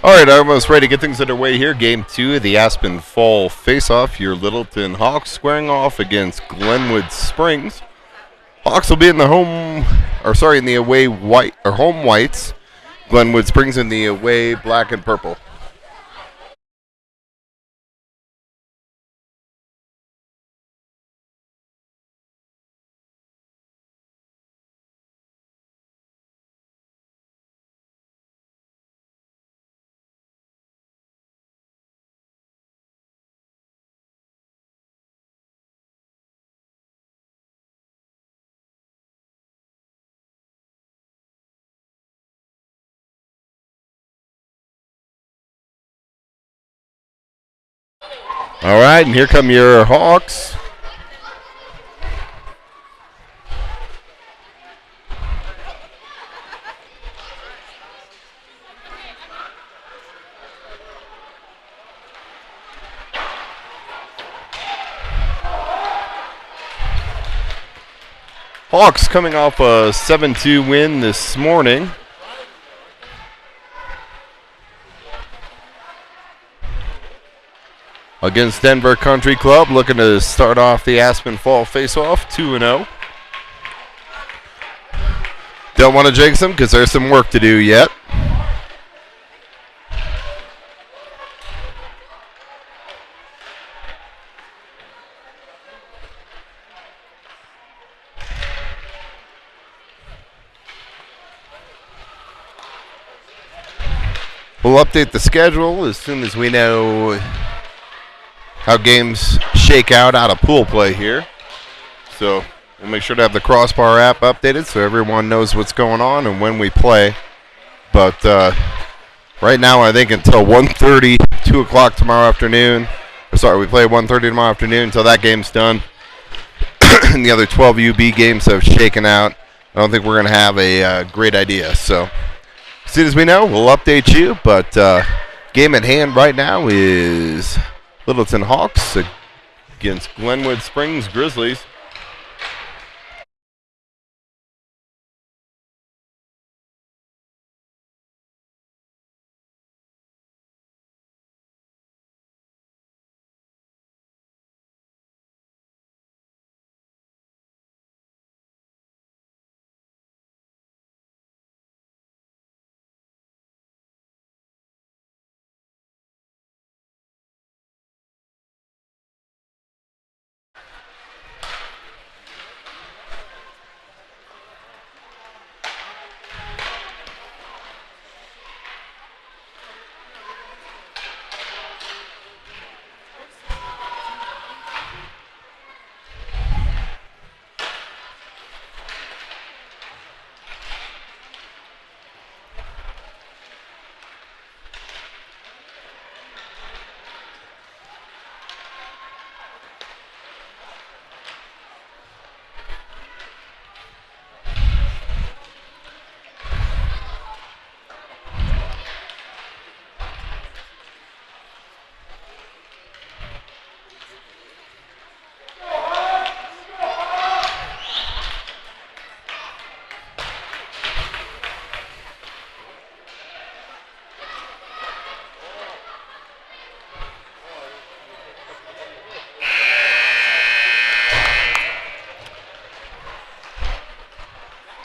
All right, almost ready to get things underway here. Game 2 of the Aspen Fall Face-Off. Your Littleton Hawks squaring off against Glenwood Springs. Hawks will be in the in the away white or home whites. Glenwood Springs in the away black and purple. All right, and here come your Hawks. Hawks coming off a 7-2 win this morning. Against Denver Country Club, looking to start off the Aspen Fall face-off 2-0. Don't want to jinx them because there's some work to do yet. We'll update the schedule as soon as we know how games shake out of pool play here. So we'll make sure to have the Crossbar app updated so everyone knows what's going on and when we play. But right now I think until 1:30, 2 o'clock tomorrow afternoon. We play at 1:30 tomorrow afternoon until that game's done. And the other 12 UB games have shaken out. I don't think we're going to have a great idea. So as soon as we know, we'll update you. But game at hand right now is Littleton Hawks against Glenwood Springs Grizzlies.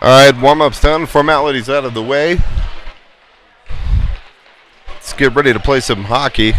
All right, warm-up's done. Formalities out of the way. Let's get ready to play some hockey.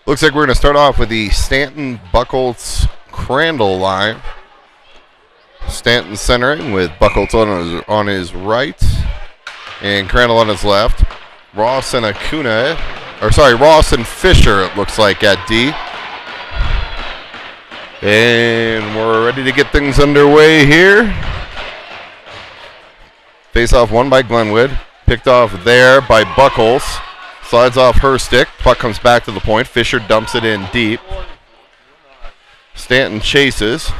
Looks like we're going to start off with the Stanton, Buckholz, Crandall line. Stanton centering with Buckles on his right and Crandall on his left. Ross and Ross and Fisher, it looks like, at D. And we're ready to get things underway here. Face-off won by Glenwood. Picked off there by Buckles. Slides off her stick. Puck comes back to the point. Fisher dumps it in deep. Stanton chases.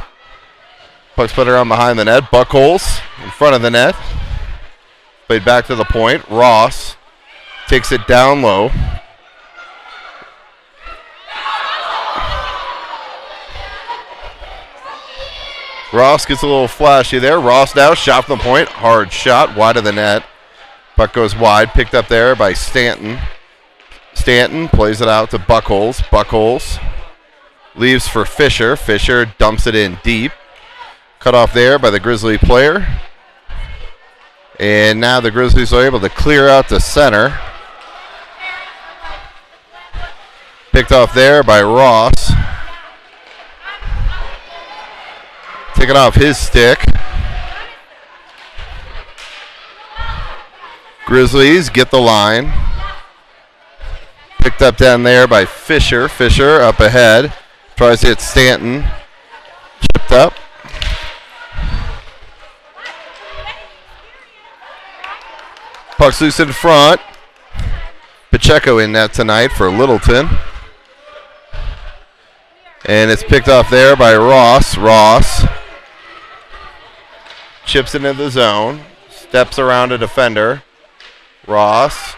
Puck's put around behind the net. Buckles in front of the net. Played back to the point. Ross takes it down low. Ross gets a little flashy there. Ross now shot from the point. Hard shot wide of the net. Puck goes wide. Picked up there by Stanton. Stanton plays it out to Buckles. Buckles leaves for Fisher. Fisher dumps it in deep. Cut off there by the Grizzly player. And now the Grizzlies are able to clear out to center. Picked off there by Ross. Taking off his stick. Grizzlies get the line. Picked up down there by Fisher. Fisher up ahead. Tries to hit Stanton. Chipped up. Puck's loose in front. Pacheco in net tonight for Littleton. And it's picked off there by Ross. Ross chips into the zone. Steps around a defender. Ross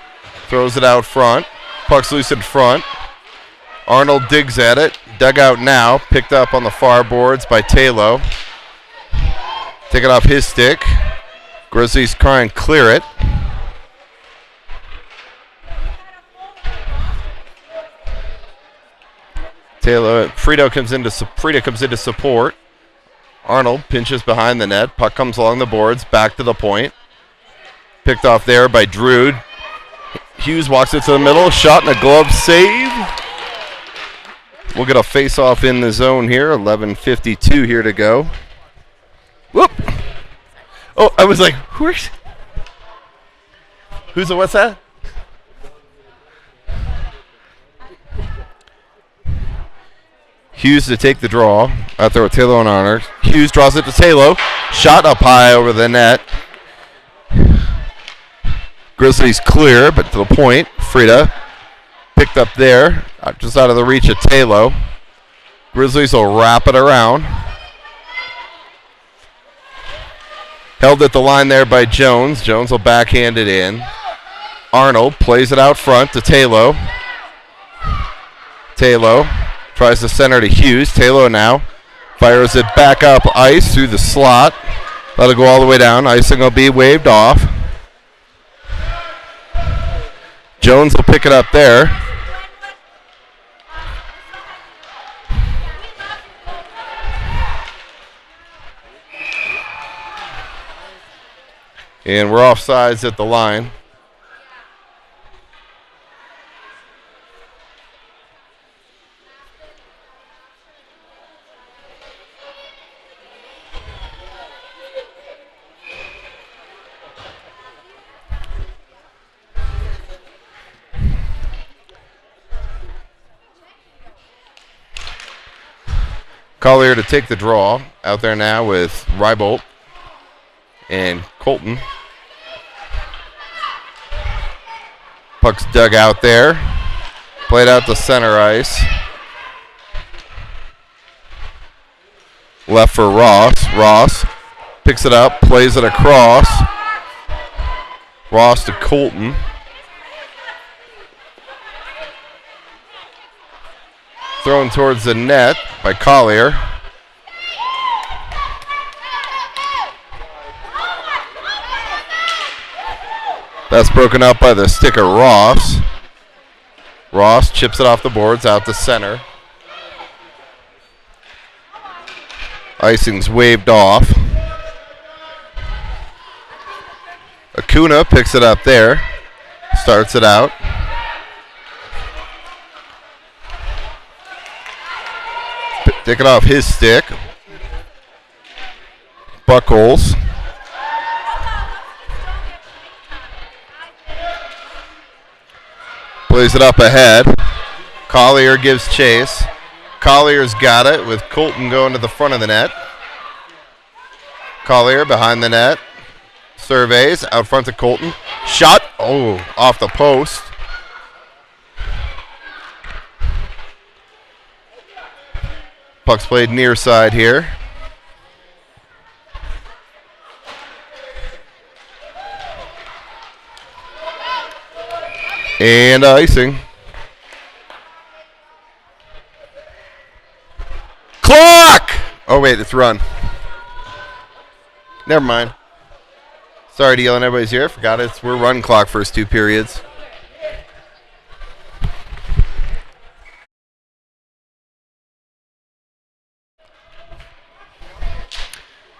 throws it out front. Puck's loose in front. Arnold digs at it. Dug out now. Picked up on the far boards by Taylor. Taking off his stick. Grizzlies try and clear it. Frida comes into support. Arnold pinches behind the net. Puck comes along the boards. Back to the point. Picked off there by Drood. Hughes walks it to the middle. Shot and a glove save. We'll get a face-off in the zone here. 11:52 here to go. Whoop! Oh, I was like, who's the what's that? Hughes to take the draw. Out there with Taylor and Honor. Hughes draws it to Taylor. Shot up high over the net. Grizzlies clear, but to the point. Frida picked up there. Just out of the reach of Taylor. Grizzlies will wrap it around. Held at the line there by Jones. Jones will backhand it in. Arnold plays it out front to Taylor. Taylor tries to center to Hughes. Taylor now fires it back up ice through the slot. Let it go all the way down. Icing will be waved off. Jones will pick it up there. And we're offsides at the line. Collier to take the draw. Out there now with Rybolt and Colton. Puck's dug out there. Played out to center ice. Left for Ross. Ross picks it up, plays it across. Ross to Colton. Thrown towards the net by Collier. That's broken up by the stick of Ross. Ross chips it off the boards out to center. Icing's waved off. Acuna picks it up there. Starts it out. Taking off his stick. Buckles. Plays it up ahead. Collier gives chase. Collier's got it with Colton going to the front of the net. Collier behind the net. Surveys out front to Colton. Shot. Oh, off the post. Puck's played near side here. And icing. Clock! Oh, wait, it's run. Never mind. Sorry to yell and everybody's here. Forgot we're run clock first 2 periods.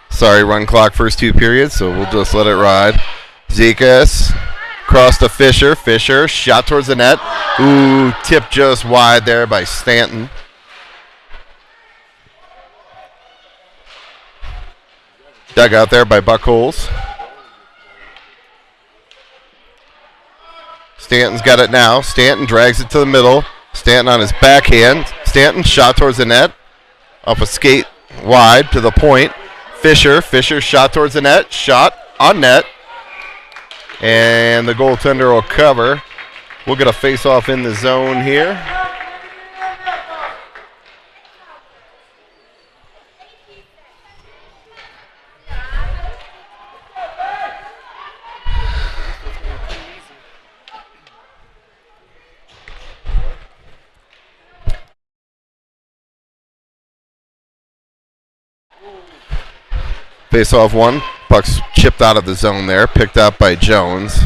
Sorry, run clock first 2 periods, so we'll just let it ride. Zekas cross to Fisher. Fisher shot towards the net. Ooh, tipped just wide there by Stanton. Dug out there by Buckholes. Stanton's got it now. Stanton drags it to the middle. Stanton on his backhand. Stanton shot towards the net. Off a skate wide to the point. Fisher shot towards the net. Shot on net. And the goaltender will cover. We'll get a face-off in the zone here. Face-off one. Puck's chipped out of the zone there. Picked up by Jones.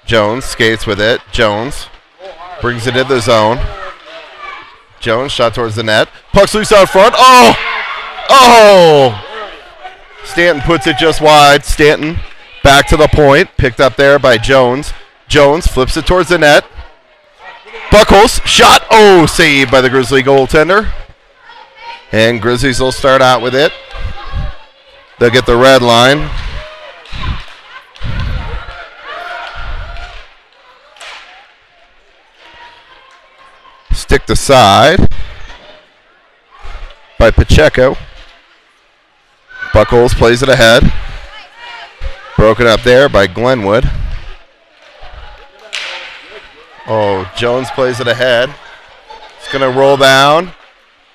Jones skates with it. Jones brings it in the zone. Jones shot towards the net. Puck's loose out front. Oh! Oh! Stanton puts it just wide. Stanton back to the point. Picked up there by Jones. Jones flips it towards the net. Buckles. Shot. Oh! Saved by the Grizzly goaltender. And Grizzlies will start out with it. They'll get the red line. Stick to side by Pacheco. Buckles plays it ahead. Broken up there by Glenwood. Oh, Jones plays it ahead. It's going to roll down.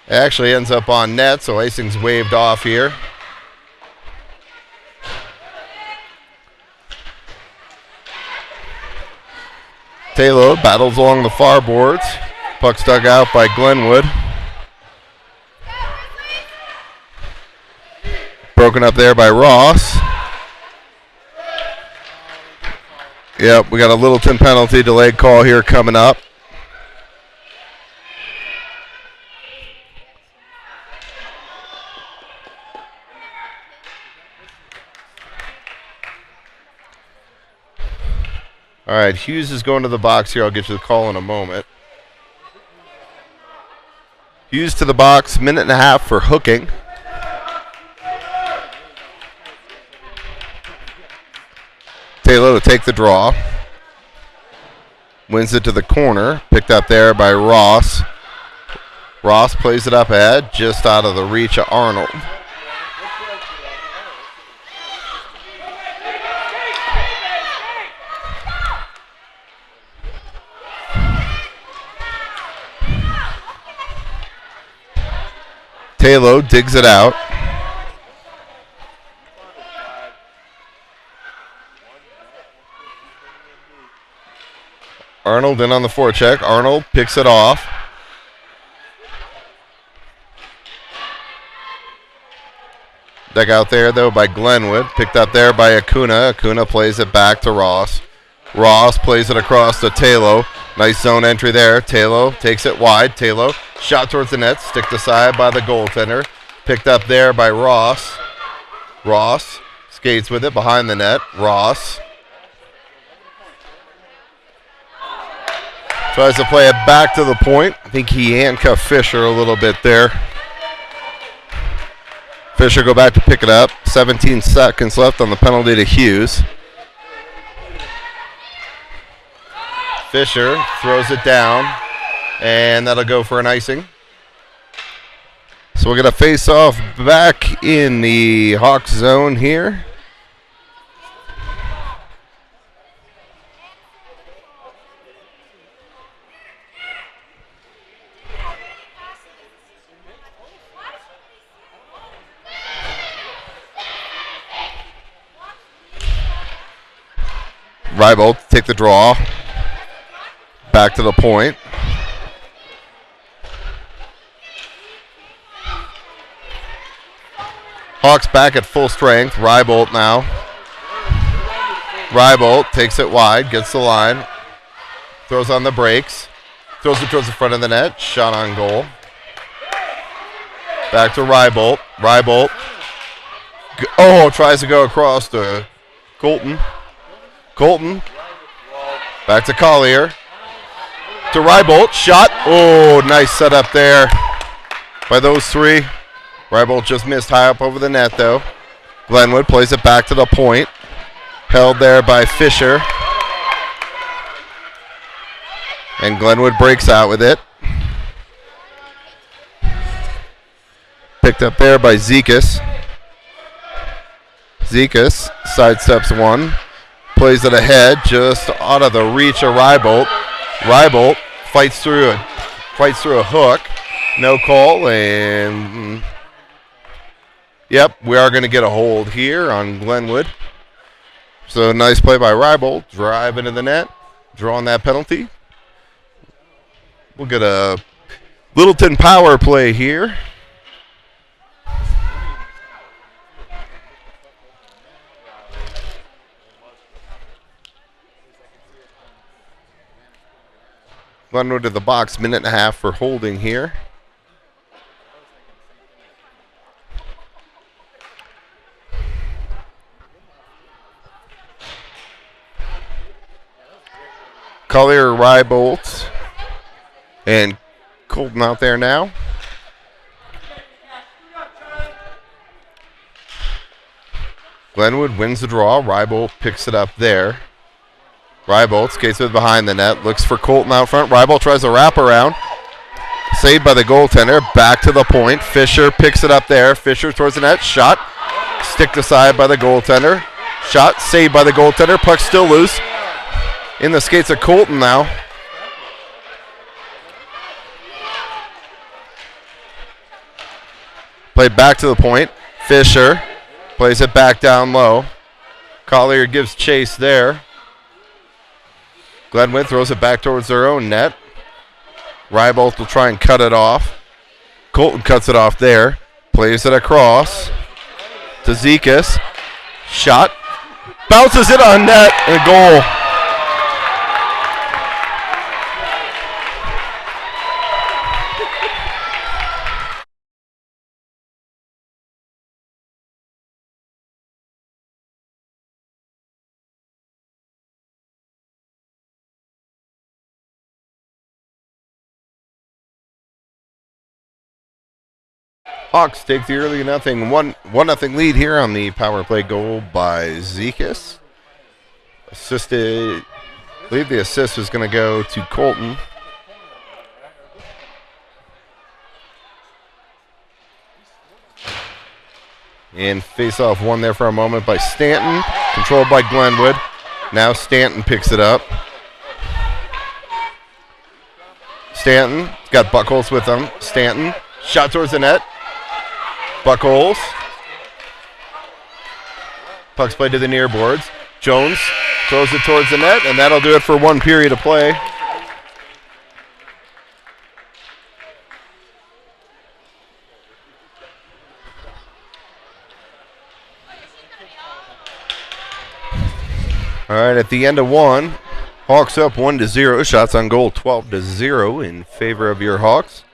Actually ends up on net, so icing's waved off here. Taylor battles along the far boards. Puck's dug out by Glenwood. Broken up there by Ross. Yep, we got a Littleton penalty delayed call here coming up. All right, Hughes is going to the box here. I'll get you the call in a moment. Hughes to the box, 1.5 minutes for hooking. Taylor to take the draw. Wins it to the corner. Picked up there by Ross. Ross plays it up ahead, just out of the reach of Arnold. Taylor digs it out. Arnold in on the forecheck. Arnold picks it off. Dug out there, though, by Glenwood. Picked up there by Acuna. Acuna plays it back to Ross. Ross plays it across to Taylor. Nice zone entry there. Taylor takes it wide. Taylor shot towards the net. Stick to side by the goaltender. Picked up there by Ross. Ross skates with it behind the net. Ross tries to play it back to the point. I think he handcuffed Fisher a little bit there. Fisher go back to pick it up. 17 seconds left on the penalty to Hughes. Fisher throws it down, and that'll go for an icing. So we're going to face off back in the Hawks zone here. Rybold take the draw. Back to the point. Hawks back at full strength. Rybold now. Rybold takes it wide, gets the line, throws on the brakes, throws it towards the front of the net, shot on goal. Back to Rybold. Rybold. Tries to go across to Colton. Colton. Back to Collier. To Rybold. Shot. Oh, nice setup there by those three. Rybold just missed high up over the net, though. Glenwood plays it back to the point. Held there by Fisher. And Glenwood breaks out with it. Picked up there by Zekas. Zekas sidesteps one. Plays it ahead, just out of the reach of Rybold. Rybold fights through a hook. No call, and yep, we are going to get a hold here on Glenwood. So nice play by Rybold, drive into the net, drawing that penalty. We'll get a Littleton power play here. Glenwood to the box, minute and a half for holding here. Collier, Rybold, and Colton out there now. Glenwood wins the draw. Rybold picks it up there. Rybold skates with behind the net, looks for Colton out front. Rybold tries to wrap around. Saved by the goaltender. Back to the point. Fisher picks it up there. Fisher towards the net. Shot. Sticked aside by the goaltender. Shot saved by the goaltender. Puck still loose. In the skates of Colton now. Played back to the point. Fisher plays it back down low. Collier gives chase there. Glenwood throws it back towards their own net. Rybold will try and cut it off. Colton cuts it off there. Plays it across to Zekas. Shot. Bounces it on net and a goal. Hawks take the early 1-0 lead here on the power play goal by Zekas. Assisted, I believe the assist was going to go to Colton. And face-off won there for a moment by Stanton, controlled by Glenwood. Now Stanton picks it up. Stanton's got Buckholz with him. Stanton, shot towards the net. Buckholz. Puck's played to the near boards. Jones throws it towards the net, and that'll do it for one period of play. All right, at the end of one, Hawks up 1-0. Shots on goal 12-0 in favor of your Hawks.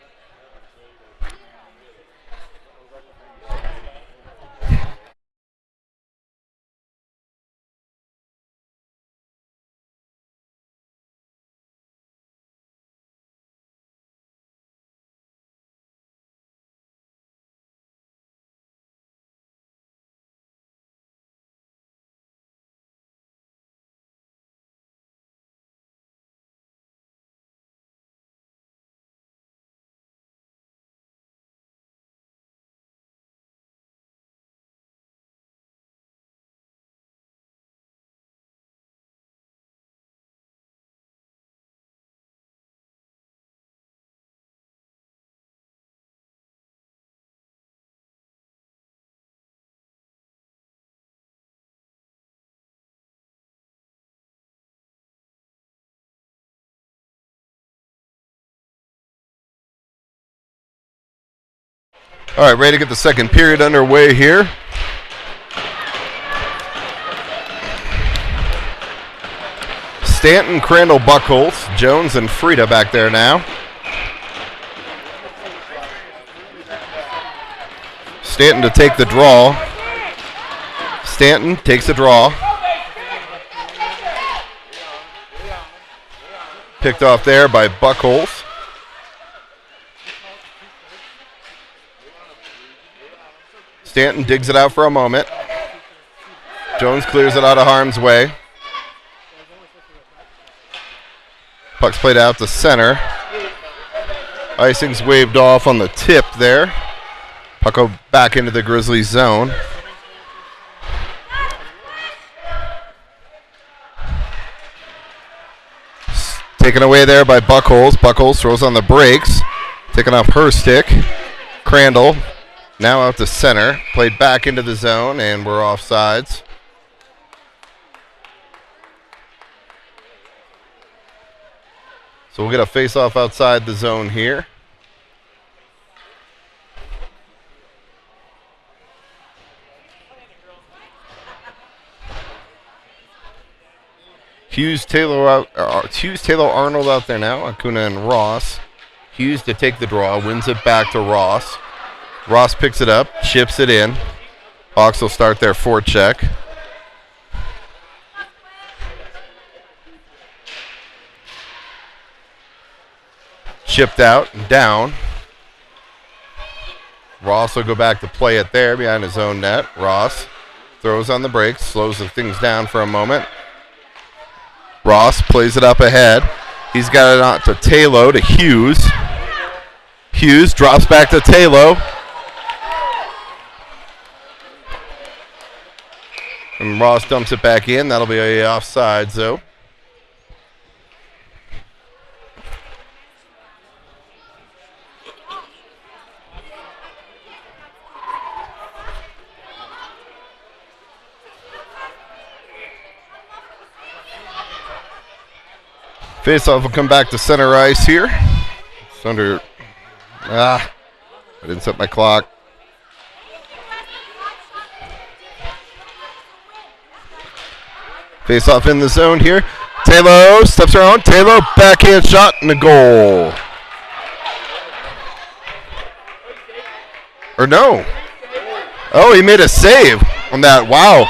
All right, ready to get the second period underway here. Stanton, Crandall, Buckholz, Jones, and Frieda back there now. Stanton to take the draw. Stanton takes the draw. Picked off there by Buckholz. Stanton digs it out for a moment. Jones clears it out of harm's way. Puck's played out to center. Icing's waved off on the tip there. Puck go back into the Grizzlies zone. Taken away there by Buckholz. Buckholz throws on the brakes. Taken off her stick. Crandall now out to center. Played back into the zone, and we're offsides. So we'll get a face-off outside the zone here. Hughes, Taylor, Arnold out there now. Acuna and Ross. Hughes to take the draw, wins it back to Ross. Ross picks it up, chips it in. Hawks will start their forecheck. Chipped out and down. Ross will go back to play it there behind his own net. Ross throws on the brakes, slows the things down for a moment. Ross plays it up ahead. He's got it out to Taylor to Hughes. Hughes drops back to Taylor. And Ross dumps it back in. That'll be a offside, though. Face-off will come back to center ice here. It's under... I didn't set my clock. Face-off in the zone here. Taylor steps around. Taylor, backhand shot and a goal. Or no. Oh, he made a save on that. Wow.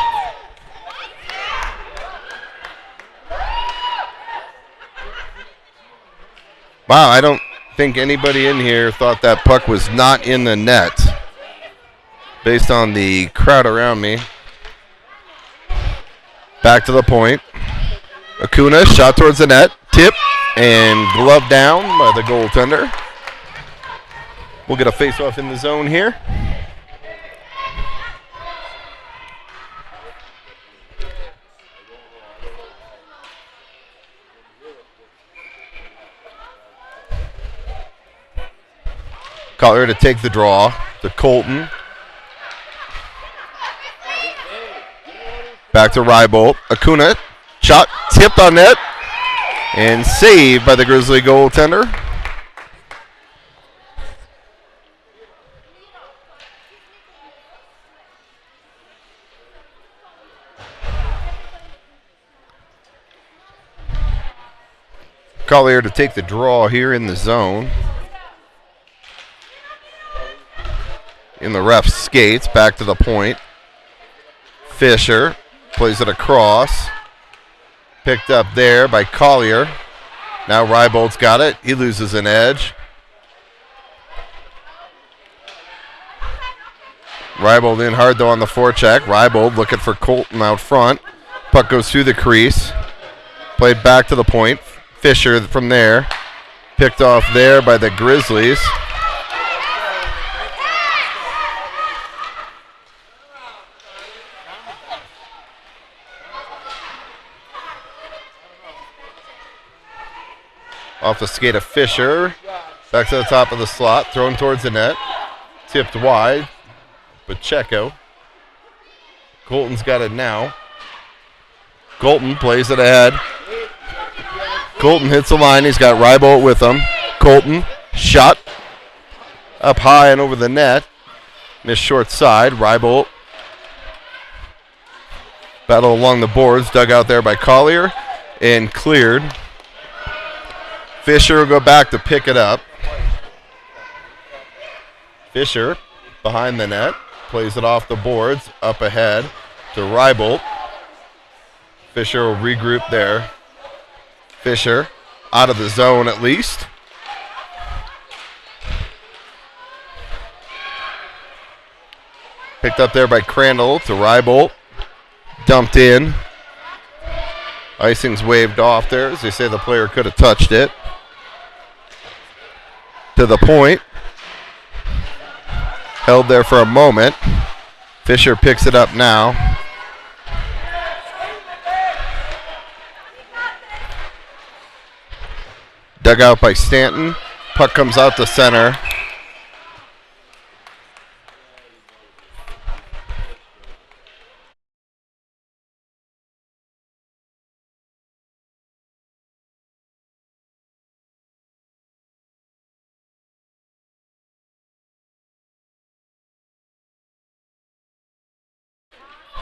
Wow, I don't think anybody in here thought that puck was not in the net based on the crowd around me. Back to the point. Acuna, shot towards the net, tip, and glove down by the goaltender. We'll get a face-off in the zone here. Collier to take the draw to Colton. Back to Rybolt. Acuna, shot, tipped on net, and saved by the Grizzly goaltender. Collier to take the draw here in the zone. In the ref's skates, back to the point. Fisher plays it across. Picked up there by Collier. Now Rybolt's got it. He loses an edge. Rybolt in hard though on the forecheck. Rybolt looking for Colton out front. Puck goes through the crease. Played back to the point. Fisher from there. Picked off there by the Grizzlies. Off the skate of Fisher. Back to the top of the slot. Thrown towards the net. Tipped wide. Pacheco. Colton's got it now. Colton plays it ahead. Colton hits the line. He's got Rybolt with him. Colton. Shot. Up high and over the net. Missed short side. Rybolt. Battle along the boards. Dug out there by Collier and cleared. Fisher will go back to pick it up. Fisher behind the net. Plays it off the boards. Up ahead to Rybolt. Fisher will regroup there. Fisher out of the zone at least. Picked up there by Crandall to Rybolt. Dumped in. Icing's waved off there, as they say the player could have touched it. To the point. Held there for a moment. Fisher picks it up now. Dug out by Stanton. Puck comes out to center.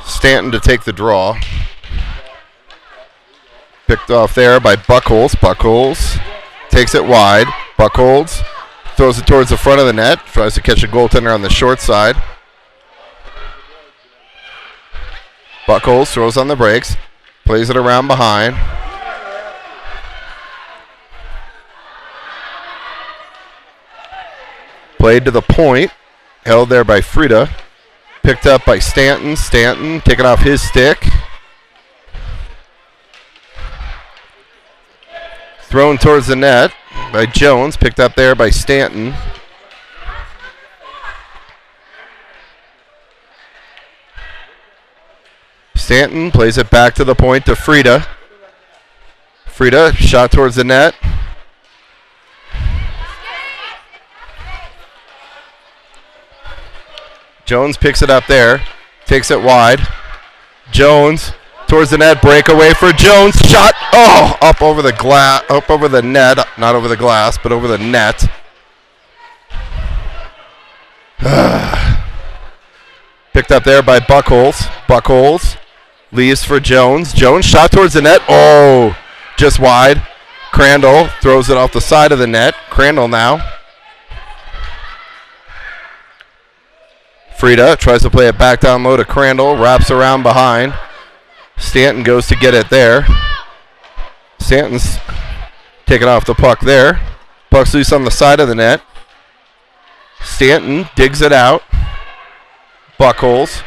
Stanton to take the draw. Picked off there by Buckholz. Buckholz takes it wide. Buckholz throws it towards the front of the net. Tries to catch a goaltender on the short side. Buckholz throws on the brakes. Plays it around behind. Played to the point. Held there by Frida. Picked up by Stanton. Stanton taking off his stick. Thrown towards the net by Jones. Picked up there by Stanton. Stanton plays it back to the point to Frida. Frida shot towards the net. Jones picks it up there. Takes it wide. Jones towards the net. Breakaway for Jones. Shot. Oh, up over the glass. Up over the net. Not over the glass, but over the net. Picked up there by Buckholz. Buckholz leaves for Jones. Jones shot towards the net. Oh, just wide. Crandall throws it off the side of the net. Crandall now. Frida tries to play it back down low to Crandall. Wraps around behind. Stanton goes to get it there. Stanton's taking off the puck there. Puck's loose on the side of the net. Stanton digs it out. Buckholz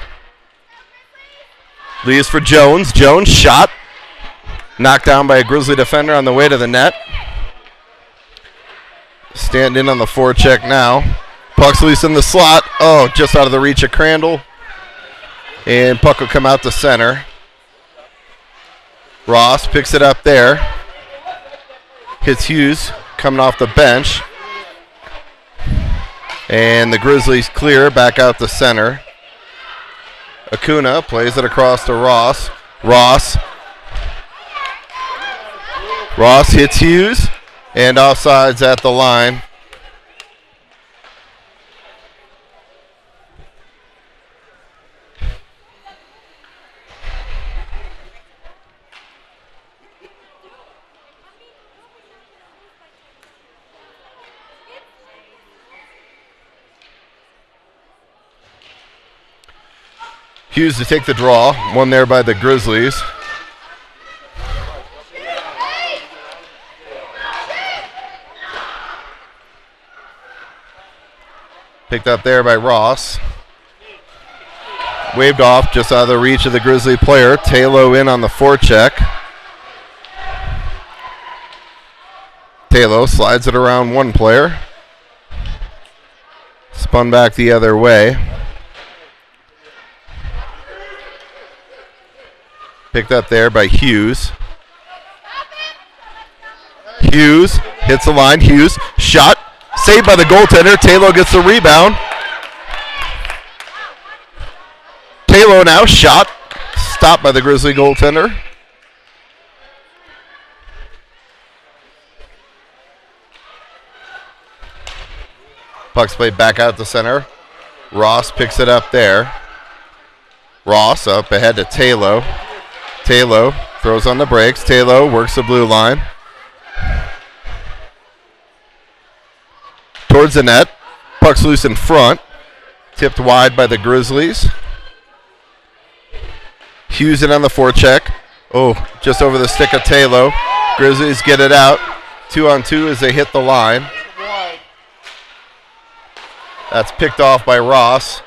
leaves for Jones. Jones shot. Knocked down by a Grizzly defender on the way to the net. Stanton in on the forecheck now. Puck's loose in the slot. Oh, just out of the reach of Crandall. And puck will come out to center. Ross picks it up there. Hits Hughes coming off the bench. And the Grizzlies clear back out to center. Acuna plays it across to Ross. Ross hits Hughes. And offsides at the line. Hughes to take the draw. One there by the Grizzlies. Picked up there by Ross. Waved off just out of the reach of the Grizzly player. Taylor in on the forecheck. Taylor slides it around one player. Spun back the other way. Picked up there by Hughes. Hughes hits the line. Hughes shot. Saved by the goaltender. Taylor gets the rebound. Taylor now shot. Stopped by the Grizzly goaltender. Puck's played back out to center. Ross picks it up there. Ross up ahead to Talo. Talo throws on the brakes. Talo works the blue line. Towards the net. Puck's loose in front. Tipped wide by the Grizzlies. Hughes in on the forecheck. Oh, just over the stick of Talo. Grizzlies get it out. 2-on-2 as they hit the line. That's picked off by Ross.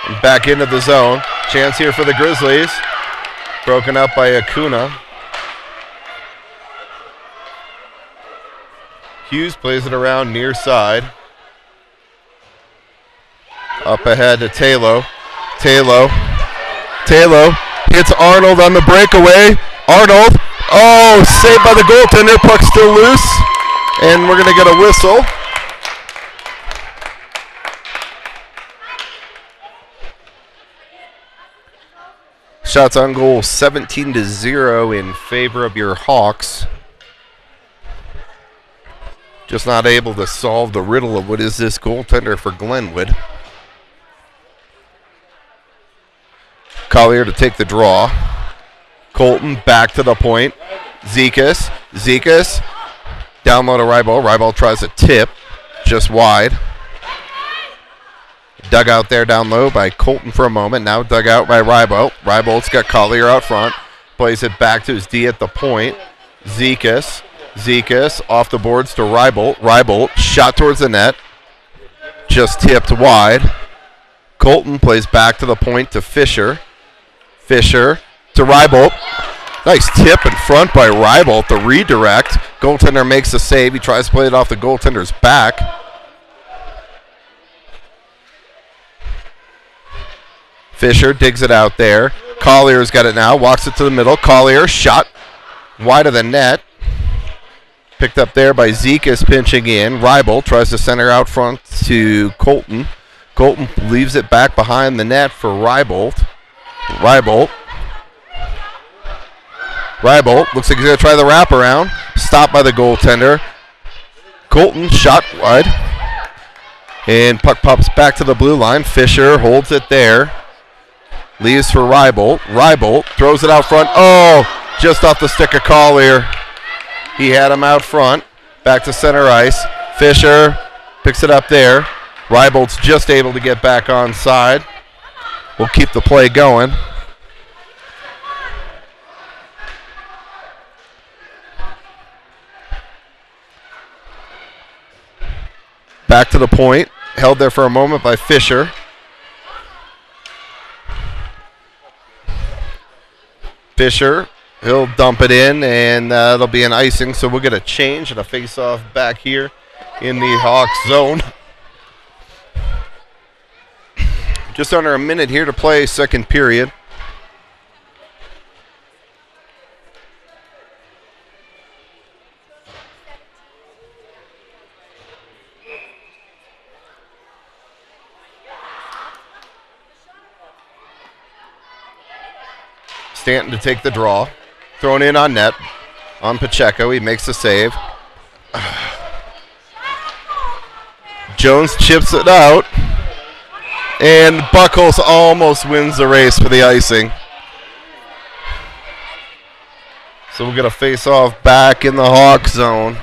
And back into the zone. Chance here for the Grizzlies. Broken up by Acuna. Hughes plays it around near side. Up ahead to Talo. Talo hits Arnold on the breakaway. Arnold, oh, saved by the goaltender. Puck still loose. And we're going to get a whistle. Shots on goal 17-0 in favor of your Hawks. Just not able to solve the riddle of what is this goaltender for Glenwood. Collier to take the draw. Colton back to the point. Zekas down low to Rybal. Rybal tries a tip just wide. Dug out there down low by Colton for a moment. Now dug out by Rybal. Rybal's got Collier out front. Plays it back to his D at the point. Zekas off the boards to Rybal. Rybal shot towards the net. Just tipped wide. Colton plays back to the point to Fisher. Fisher to Rybal. Nice tip in front by Rybal. The redirect. Goaltender makes a save. He tries to play it off the goaltender's back. Fisher digs it out there. Collier's got it now. Walks it to the middle. Collier shot wide of the net. Picked up there by Zekas pinching in. Rybal tries to center out front to Colton. Colton leaves it back behind the net for Rybal. Rybal looks like he's going to try the wraparound. Stopped by the goaltender. Colton shot wide. And puck pops back to the blue line. Fisher holds it there. Leaves for Rybal. Rybal throws it out front. Oh, just off the stick of Collier. He had him out front. Back to center ice. Fisher picks it up there. Rybal's just able to get back on side. We'll keep the play going. Back to the point. Held there for a moment by Fisher. Fisher, he'll dump it in, and it'll be an icing, so we'll get a change and a face-off back here in the Hawks zone. Just under a minute here to play second period. Stanton to take the draw. Thrown in on net on Pacheco. He makes the save. Jones chips it out. And Buckles almost wins the race for the icing. So we'll get a face-off back in the Hawk zone.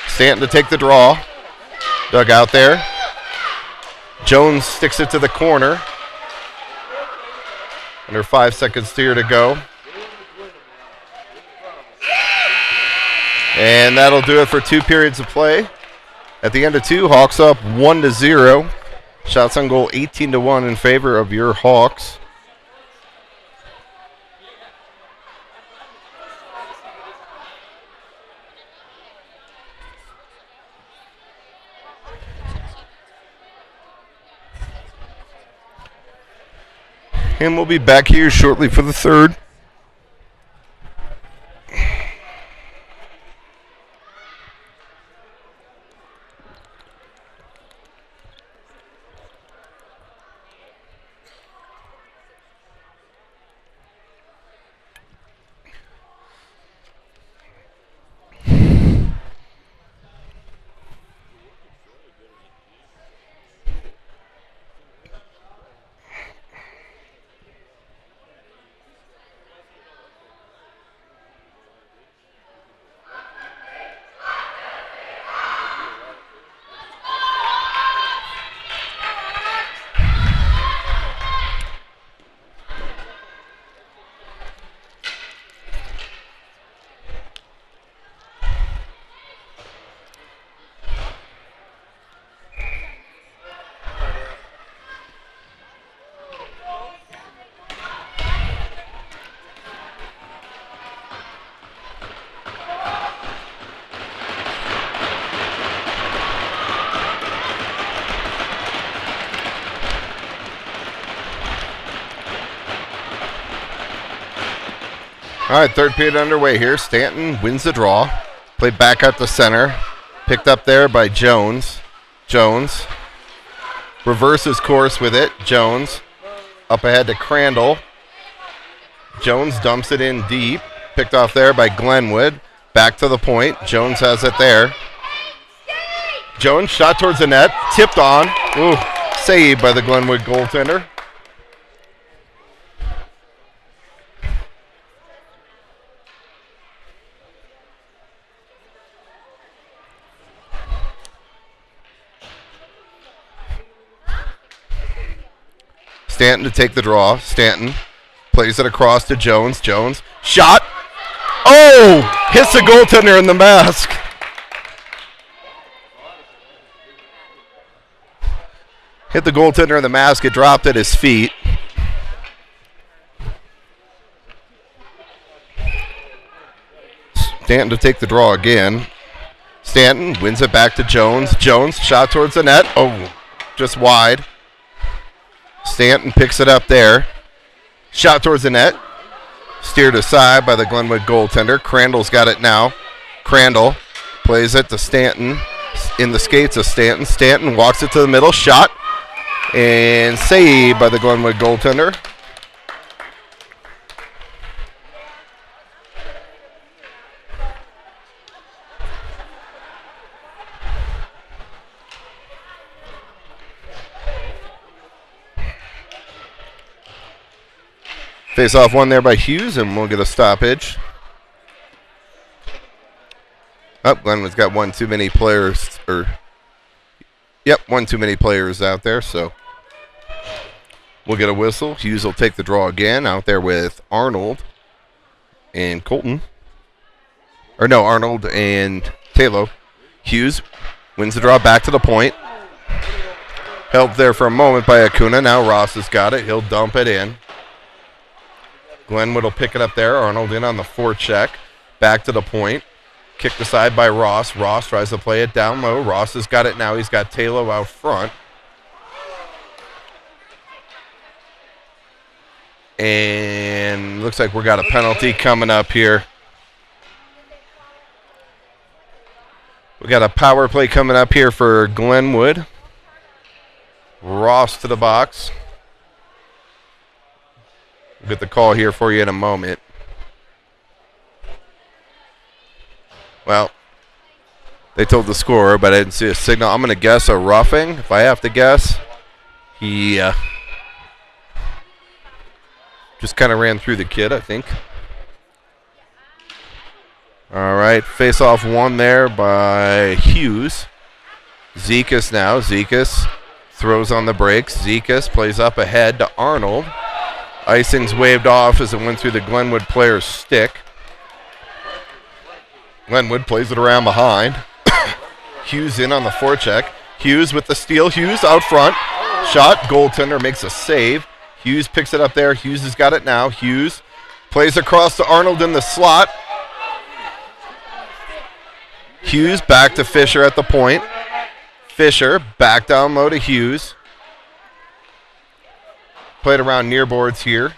Stanton to take the draw. Dug out there. Jones sticks it to the corner. Under 5 seconds here to go. And that'll do it for 2 periods of play. At the end of 2, Hawks up 1-0. Shots on goal 18-1 in favor of your Hawks. And we'll be back here shortly for the third. All right, third period underway here. Stanton wins the draw. Played back out the center. Picked up there by Jones. Jones reverses course with it. Jones up ahead to Crandall. Jones dumps it in deep. Picked off there by Glenwood. Back to the point. Jones has it there. Jones shot towards the net. Tipped on. Ooh, saved by the Glenwood goaltender. Stanton to take the draw. Stanton plays it across to Jones. Jones. Shot. Oh! Hits the goaltender in the mask. Hit the goaltender in the mask. It dropped at his feet. Stanton to take the draw again. Stanton wins it back to Jones. Jones shot towards the net. Oh, just wide. Stanton picks it up there. Shot towards the net. Steered aside by the Glenwood goaltender. Crandall's got it now. Crandall plays it to Stanton. In the skates of Stanton. Stanton walks it to the middle. Shot. And saved by the Glenwood goaltender. Face off one there by Hughes, and we'll get a stoppage. Oh, Glenwood's got one too many players, one too many players out there, so we'll get a whistle. Hughes will take the draw again out there with Arnold and Colton. Or no, Arnold and Taylor. Hughes wins the draw back to the point. Held there for a moment by Acuna. Now Ross has got it. He'll dump it in. Glenwood will pick it up there. Arnold in on the forecheck. Back to the point. Kicked aside by Ross. Ross tries to play it down low. Ross has got it now. He's got Taylor out front. And looks like we got a penalty coming up here. We got a power play coming up here for Glenwood. Ross to the box. We'll get the call here for you in a moment. Well, they told the scorer, but I didn't see a signal. I'm going to guess a roughing. If I have to guess, he just kind of ran through the kid, I think. All right, face-off one there by Hughes. Zekas now. Zekas throws on the brakes. Zekas plays up ahead to Arnold. Icing's waved off as it went through the Glenwood player's stick. Glenwood plays it around behind. Hughes in on the forecheck. Hughes with the steal. Hughes out front. Shot. Goaltender makes a save. Hughes picks it up there. Hughes has got it now. Hughes plays across to Arnold in the slot. Hughes back to Fisher at the point. Fisher back down low to Hughes. Played around near boards here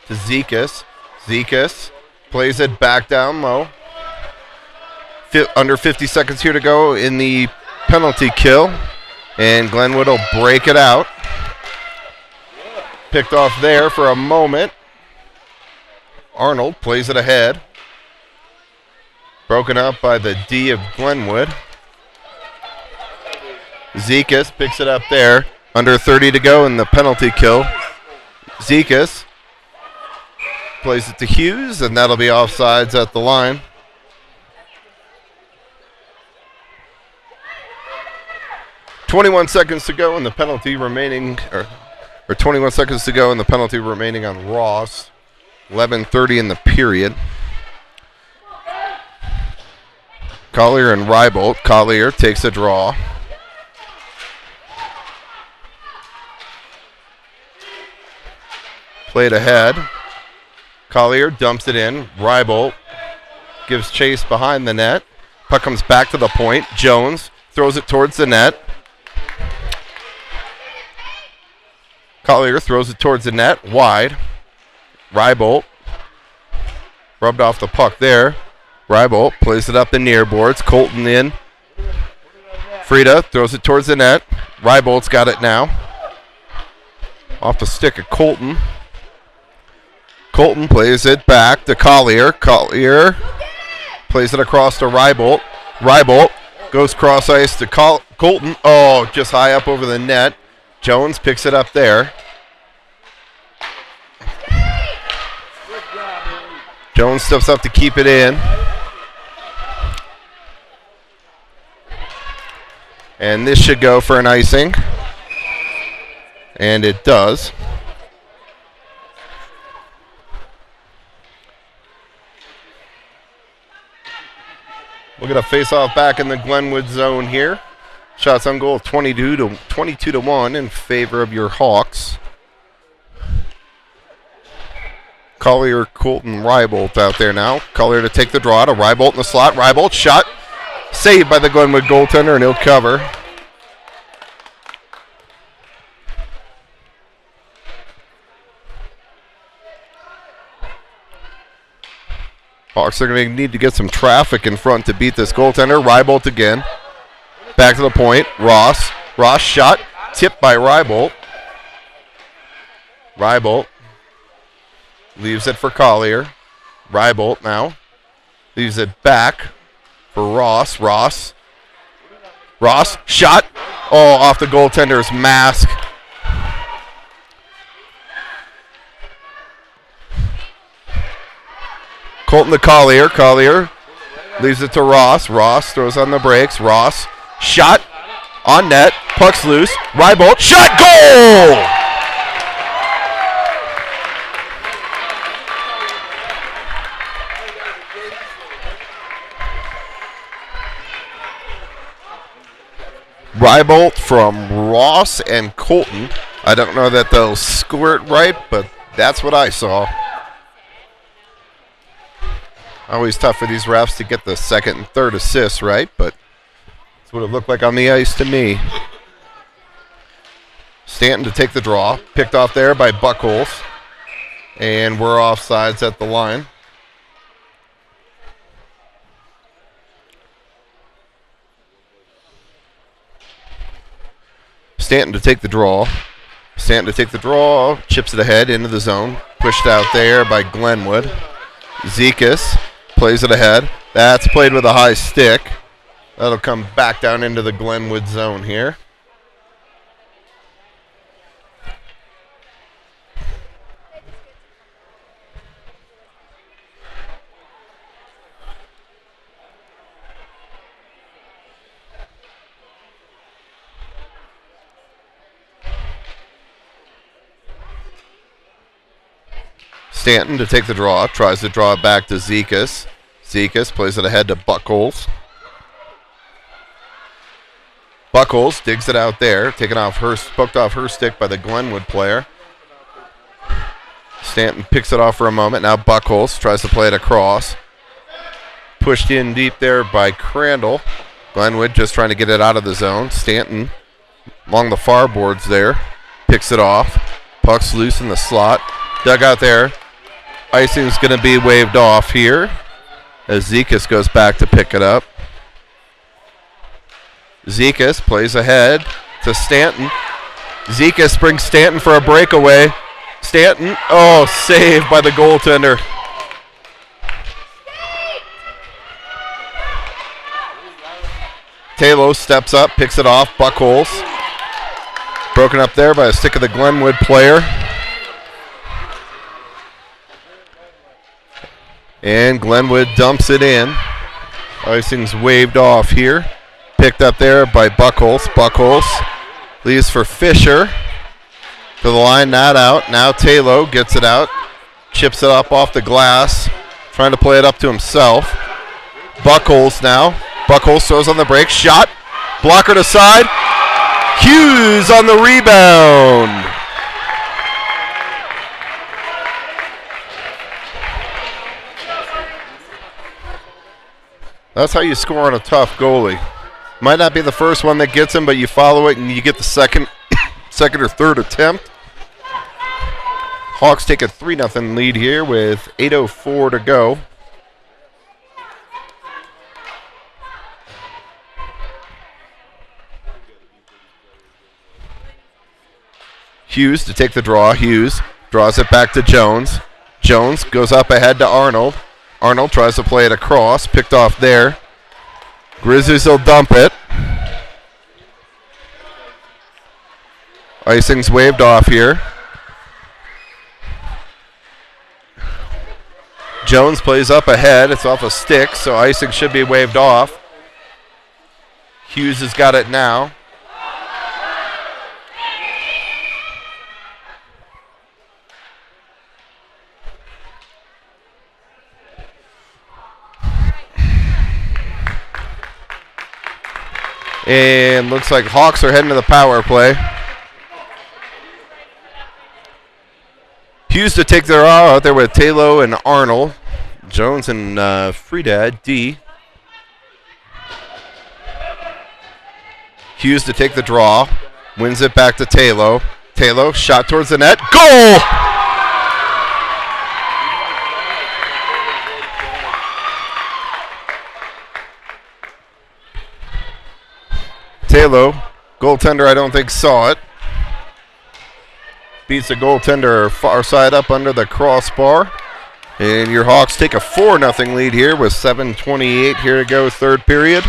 to Zekas. Zekas plays it back down low. Under 50 seconds here to go in the penalty kill. And Glenwood will break it out. Picked off there for a moment. Arnold plays it ahead. Broken up by the D of Glenwood. Zekas picks it up there. Under 30 to go in the penalty kill. Zekas plays it to Hughes, and that'll be offsides at the line. .21 seconds to go in the penalty remaining, or 21 seconds to go in the penalty remaining on Ross. 11:30 in the period. Collier and Rybolt. Collier takes a draw. Played ahead. Collier dumps it in. Rybolt gives chase behind the net. Puck comes back to the point. Jones throws it towards the net. Collier throws it towards the net. Wide. Rybolt Rubbed off the puck there. Rybolt plays it up the near boards. Colton in. Frida throws it towards the net. Rybolt's got it now. Off the stick of Colton. Colton plays it back to Collier. Collier plays it across to Rybolt. Rybolt goes cross ice to Colton. Oh, just high up over the net. Jones picks it up there. Jones steps up to keep it in. And this should go for an icing. And it does. We'll get a face-off back in the Glenwood zone here. Shots on goal 22 to 1 in favor of your Hawks. Collier, Colton, Rybolt out there now. Collier to take the draw to Rybolt in the slot. Rybolt shot. Saved by the Glenwood goaltender, and he'll cover. Hawks are going to need to get some traffic in front to beat this goaltender. Rybolt again. Back to the point. Ross. Ross shot. Tipped by Rybolt. Rybolt leaves it for Collier. Rybolt now leaves it back for Ross. Ross shot. Oh, off the goaltender's mask. Colton to Collier. Collier leaves it to Ross. Ross throws on the brakes. Ross shot on net. Puck's loose. Rybolt shot. Goal! Rybolt from Ross and Colton. I don't know that they'll score it right, but that's what I saw. Always tough for these refs to get the second and third assists right, but that's what it looked like on the ice to me. Stanton to take the draw. Picked off there by Buckholz. And we're offsides at the line. Stanton to take the draw. Stanton to take the draw. Chips it ahead into the zone. Pushed out there by Glenwood. Zekas plays it ahead. That's played with a high stick. That'll come back down into the Glenwood zone here. Stanton to take the draw. Tries to draw it back to Zekas. Zekas plays it ahead to Buckholz. Buckholz digs it out there. Poked off her stick by the Glenwood player. Stanton picks it off for a moment. Now Buckholz tries to play it across. Pushed in deep there by Crandall. Glenwood just trying to get it out of the zone. Stanton along the far boards there. Picks it off. Puck's loose in the slot. Dug out there. Icing's going to be waved off here as Zekas goes back to pick it up. Zekas plays ahead to Stanton. Zekas brings Stanton for a breakaway. Stanton, oh, saved by the goaltender. Talos steps up, picks it off. Buckholz. Broken up there by a stick of the Glenwood player. And Glenwood dumps it in. Icing's waved off here. Picked up there by Buckholz. Buckholz leaves for Fisher. To the line, not out. Now Taylor gets it out. Chips it up off the glass. Trying to play it up to himself. Buckholz now. Buckholz throws on the break. Shot. Blocker to side. Hughes on the rebound. That's how you score on a tough goalie. Might not be the first one that gets him, but you follow it and you get the second or third attempt. Hawks take a 3-0 lead here with 8:04 to go. Hughes to take the draw. Hughes draws it back to Jones. Jones goes up ahead to Arnold. Arnold tries to play it across. Picked off there. Grizzlies will dump it. Icing's waved off here. Jones plays up ahead. It's off a stick, so icing should be waved off. Hughes has got it now. And looks like Hawks are heading to the power play. Hughes to take their draw out there with Taylor and Arnold. Jones and Friedad, D. Hughes to take the draw. Wins it back to Taylor. Taylor, shot towards the net. Goal! Taylor, goaltender I don't think saw it. Beats the goaltender far side up under the crossbar. And your Hawks take a 4-0 lead here with 7:28 here to go, third period.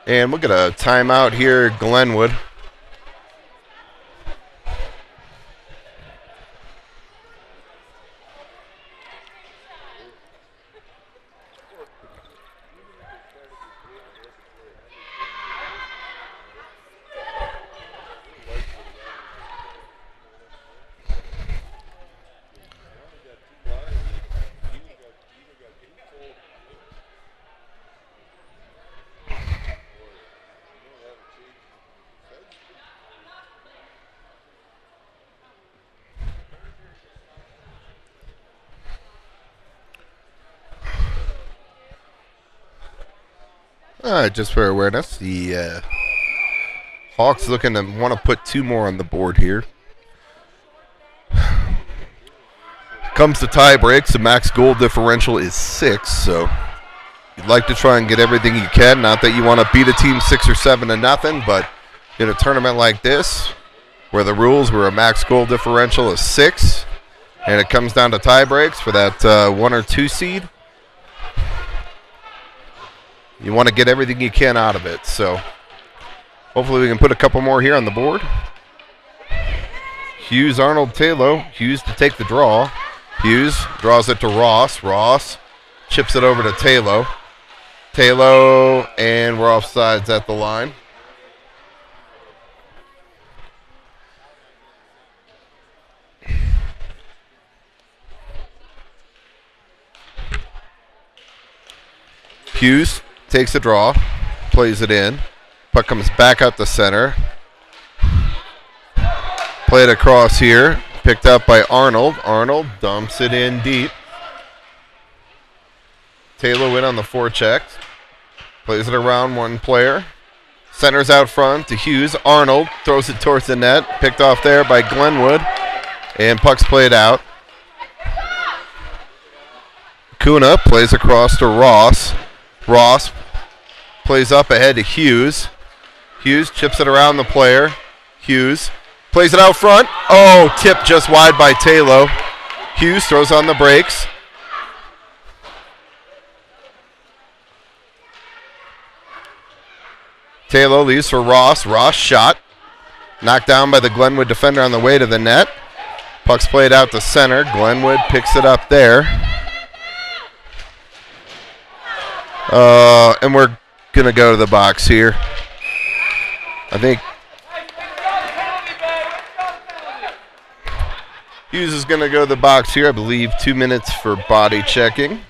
And we'll get a timeout here at Glenwood. Just for awareness, the Hawks looking to want to put 2 more on the board here. Comes to tie breaks, the max goal differential is 6, so you'd like to try and get everything you can. Not that you want to beat a team 6 or 7-0, but in a tournament like this, where the rules were a max goal differential of 6, and it comes down to tie breaks for that 1 or 2 seed, you want to get everything you can out of it. So hopefully we can put a couple more here on the board. Hughes, Arnold, Taylor. Hughes to take the draw. Hughes draws it to Ross. Ross chips it over to Taylor. Taylor, and we're offsides at the line. Hughes takes the draw, plays it in. Puck comes back up the center. Played across here. Picked up by Arnold. Arnold dumps it in deep. Taylor win on the forecheck. Plays it around one player. Centers out front to Hughes. Arnold throws it towards the net. Picked off there by Glenwood. And puck's played out. Kuna plays across to Ross. Ross plays up ahead to Hughes. Hughes chips it around the player. Hughes plays it out front. Oh, tipped just wide by Taylor. Hughes throws on the brakes. Taylor leaves for Ross. Ross shot. Knocked down by the Glenwood defender on the way to the net. Puck's played out to center. Glenwood picks it up there. And we're going to go to the box here. I think Hughes is going to go to the box here. I believe 2 minutes for body checking.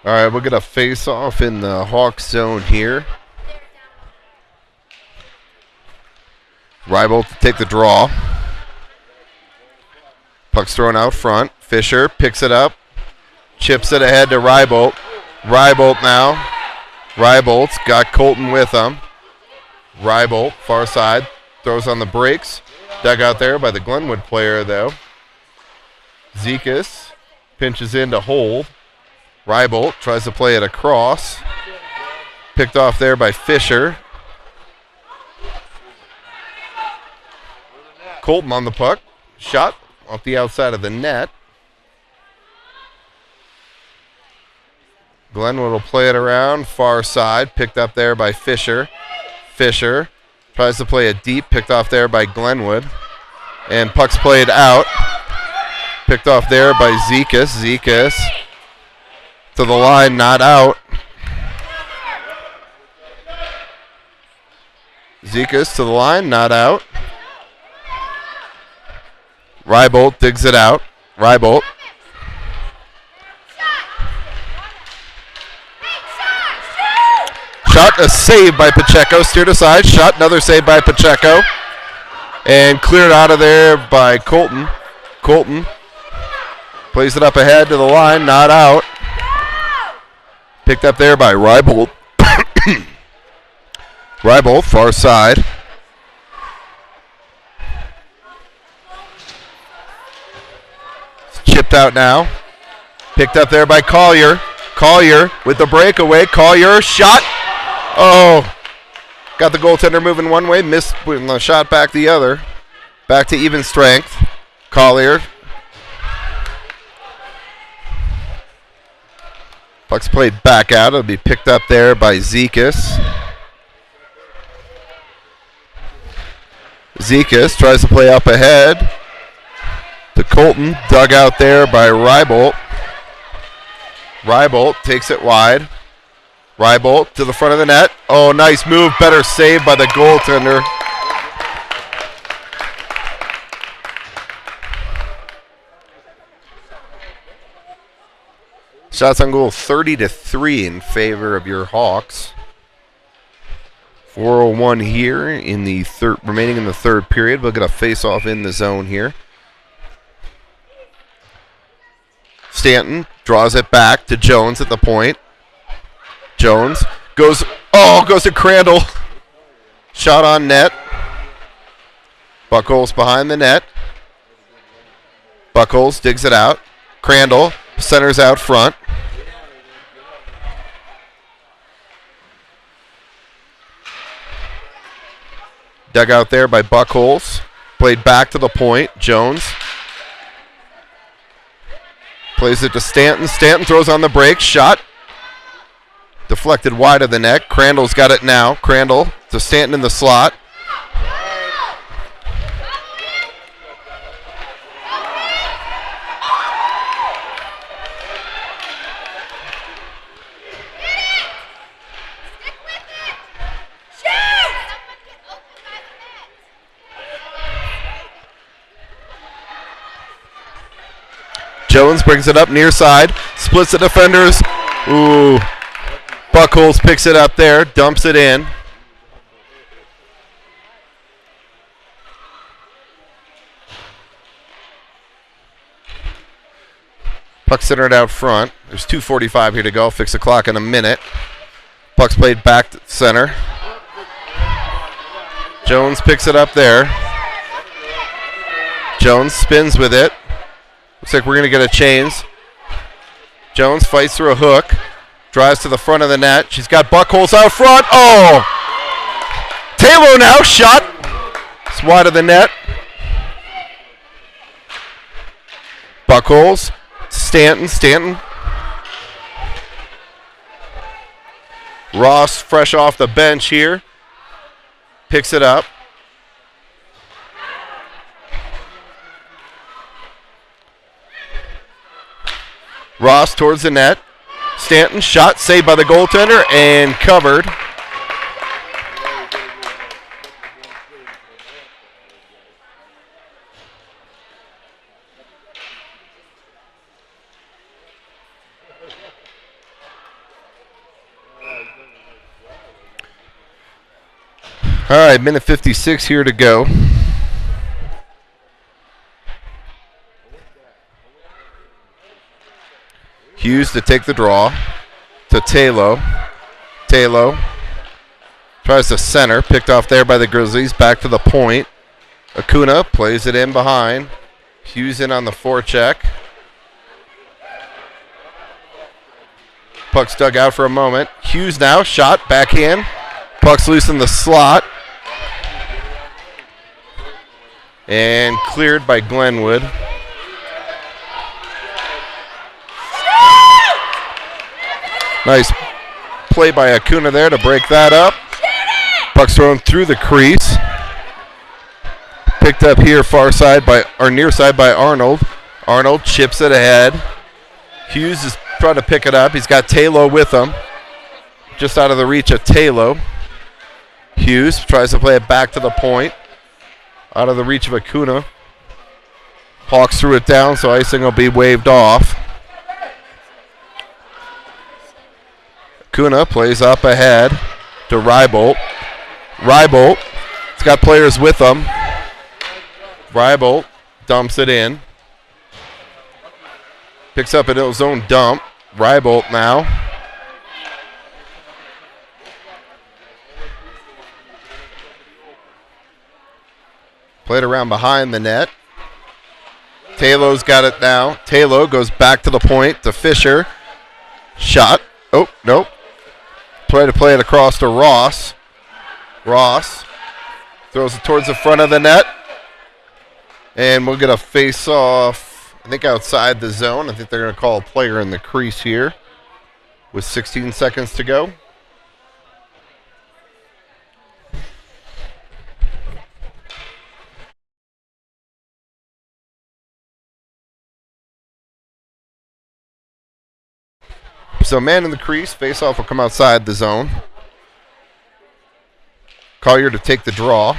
All right, we'll get a face-off in the Hawks zone here. Rival to take the draw. Puck's thrown out front. Fisher picks it up. Chips it ahead to Rybolt. Rybolt now. Rybolt's got Colton with him. Rybolt, far side. Throws on the brakes. Dug out there by the Glenwood player, though. Zekas pinches in to hold. Rybolt tries to play it across. Picked off there by Fisher. Colton on the puck. Shot off the outside of the net. Glenwood will play it around. Far side. Picked up there by Fisher. Fisher tries to play it deep. Picked off there by Glenwood. And puck's played out. Picked off there by Zekas. Zekas to the line, not out. Zekas to the line, not out. Rybolt digs it out. Rybolt. Shot, a save by Pacheco. Steered aside. Shot, another save by Pacheco. And cleared out of there by Colton. Colton plays it up ahead to the line, not out. Picked up there by Rybolt. Rybolt, far side. Chipped out now. Picked up there by Collier. Collier with the breakaway. Collier, shot. Oh, got the goaltender moving one way. Missed with the shot back the other. Back to even strength. Collier. Puck's played back out. It'll be picked up there by Zekas. Zekas tries to play up ahead to Colton. Dug out there by Rybolt. Rybolt takes it wide. Rybolt to the front of the net. Oh, nice move. Better save by the goaltender. Shots on goal 30-3 in favor of your Hawks. 4:01 here in the remaining in the third period. We'll get a face-off in the zone here. Stanton draws it back to Jones at the point. Jones goes to Crandall. Shot on net. Buckholz behind the net. Buckholz digs it out. Crandall centers out front. Dug out there by Buckholz. Played back to the point. Jones plays it to Stanton. Stanton throws on the break. Shot. Deflected wide of the net. Crandall's got it now. Crandall to Stanton in the slot. Jones brings it up near side, splits the defenders. Ooh, Buckholz picks it up there, dumps it in. Puck centered out front. There's 2:45 here to go. Fix the clock in a minute. Puck's played back to center. Jones picks it up there. Jones spins with it. Looks like we're going to get a change. Jones fights through a hook. Drives to the front of the net. She's got Buckholz out front. Oh! Taylor now. Shot. It's wide of the net. Buckholz. Stanton. Ross fresh off the bench here. Picks it up. Ross towards the net. Stanton shot, saved by the goaltender, and covered. All right, minute 56 here to go. Hughes to take the draw to Talo. Talo tries to center, picked off there by the Grizzlies. Back to the point. Acuna plays it in behind. Hughes in on the forecheck. Puck's dug out for a moment. Hughes now, shot, backhand. Puck's loose in the slot. And cleared by Glenwood. Nice play by Acuna there to break that up. Puck's thrown through the crease. Picked up here near side by Arnold. Arnold chips it ahead. Hughes is trying to pick it up. He's got Talo with him. Just out of the reach of Talo. Hughes tries to play it back to the point. Out of the reach of Acuna. Hawks threw it down, so icing will be waved off. Acuna plays up ahead to Rybolt. Rybolt has got players with him. Rybolt dumps it in. Picks up his own dump. Rybolt now. Played around behind the net. Talo's got it now. Talo goes back to the point to Fisher. Shot. Oh, nope. Try to play it across to Ross. Ross throws it towards the front of the net. And we'll get a face-off, I think, outside the zone. I think they're going to call a player in the crease here with 16 seconds to go. So man in the crease, face-off will come outside the zone. Collier to take the draw.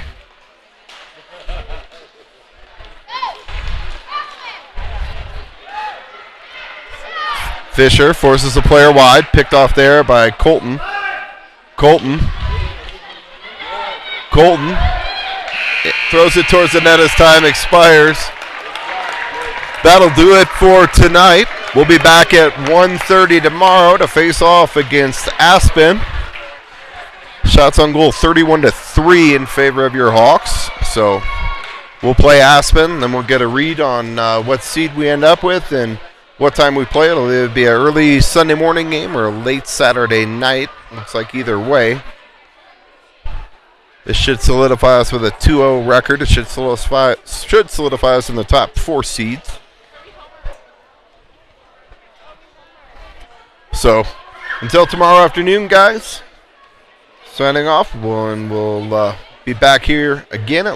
Fisher forces the player wide, picked off there by Colton. Colton throws it towards the net as time expires. That'll do it for tonight. We'll be back at 1:30 tomorrow to face off against Aspen. Shots on goal 31-3 in favor of your Hawks. So we'll play Aspen, then we'll get a read on what seed we end up with and what time we play. It'll either be an early Sunday morning game or a late Saturday night. Looks like either way. This should solidify us with a 2-0 record. It should solidify us in the top 4 seeds. So, until tomorrow afternoon, guys, signing off, and we'll be back here again at